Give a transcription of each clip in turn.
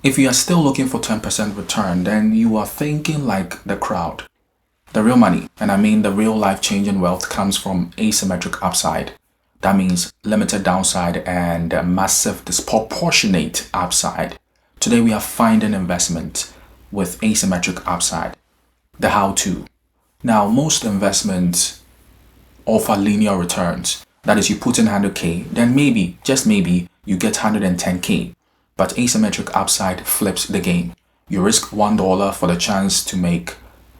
If you are still looking for 10% return, then you are thinking like the crowd. The real money, and I mean the real life-changing wealth, comes from asymmetric upside. That means limited downside and massive disproportionate upside. Today we are finding investment with asymmetric upside. The how-to. Now, most investments offer linear returns. That is, you put in 100k, then maybe, just maybe, you get 110k. But asymmetric upside flips the game. You risk $1 for the chance to make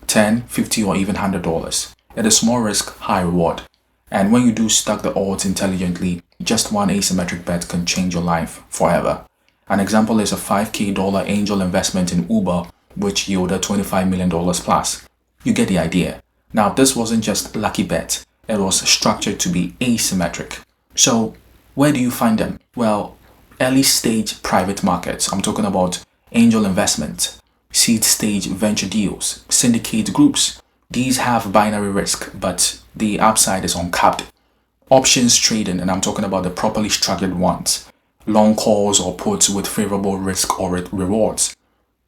$10, $50, or even $100. It is small risk, high reward. And when you do stack the odds intelligently, just one asymmetric bet can change your life forever. An example is a $5k angel investment in Uber, which yielded $25 million plus. You get the idea. Now, this wasn't just lucky bet. It was structured to be asymmetric. So, where do you find them? Well, early stage private markets. I'm talking about angel investment, seed stage venture deals, syndicate groups. These have binary risk, but the upside is uncapped. Options trading, and I'm talking about the properly structured ones. Long calls or puts with favorable risk or rewards.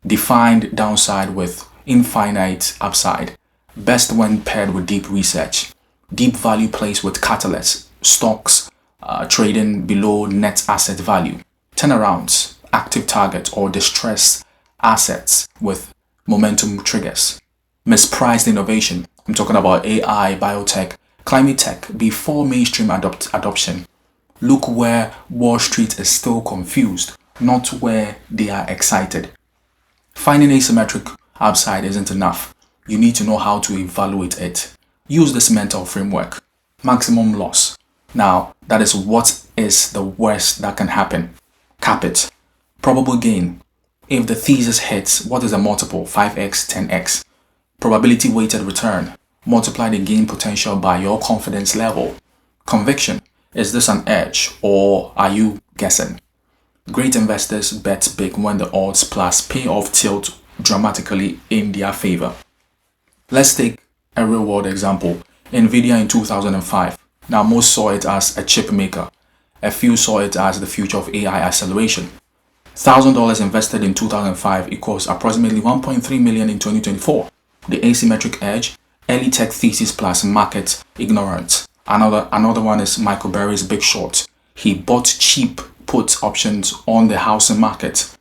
Defined downside with infinite upside. Best when paired with deep research. Deep value plays with catalysts, stocks, trading below net asset value. Turnarounds, active target or distressed assets with momentum triggers. Mispriced innovation. I'm talking about AI, biotech, climate tech before mainstream adoption. Look where Wall Street is still confused, not where they are excited. Finding asymmetric upside isn't enough. You need to know how to evaluate it. Use this mental framework. Maximum loss. Now, that is what is the worst that can happen. Cap it. Probable gain. If the thesis hits, what is the multiple? 5x, 10x. Probability weighted return. Multiply the gain potential by your confidence level. Conviction. Is this an edge or are you guessing? Great investors bet big when the odds plus payoff tilt dramatically in their favor. Let's take a real world example. Nvidia in 2005. Now, most saw it as a chip maker. A few saw it as the future of AI acceleration. $1,000 invested in 2005 equals approximately 1.3 million in 2024. The asymmetric edge, early tech thesis plus market ignorance. Another one is Michael Burry's Big Short. He bought cheap put options on the housing market.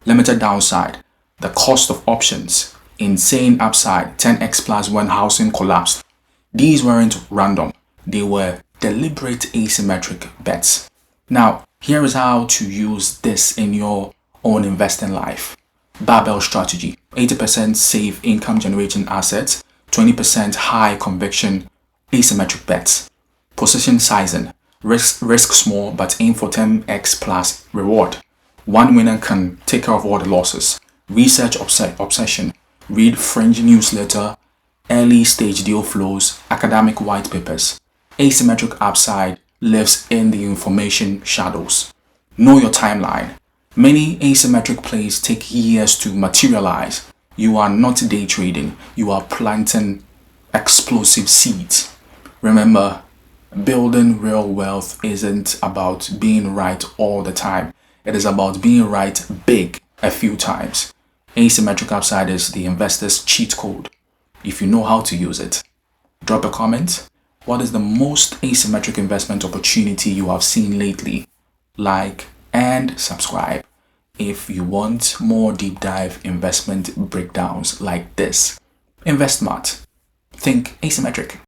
Limited downside, the cost of options. Insane upside, 10x plus when housing collapsed. These weren't random. They were deliberate asymmetric bets. Now, here is how to use this in your own investing life. Barbell strategy. 80% safe income generating assets, 20% high conviction asymmetric bets. Position sizing. Risk small but aim for 10x plus reward. One winner can take care of all the losses. Research obsession. Read fringe newsletter, early stage deal flows, academic white papers. Asymmetric upside lives in the information shadows. Know your timeline. Many asymmetric plays take years to materialize. You are not day trading. You are planting explosive seeds. Remember, building real wealth isn't about being right all the time. It is about being right big a few times. Asymmetric upside is the investor's cheat code if you know how to use it. Drop a comment. What is the most asymmetric investment opportunity you have seen lately? Like and subscribe if you want more deep dive investment breakdowns like this. Invest smart. Think asymmetric.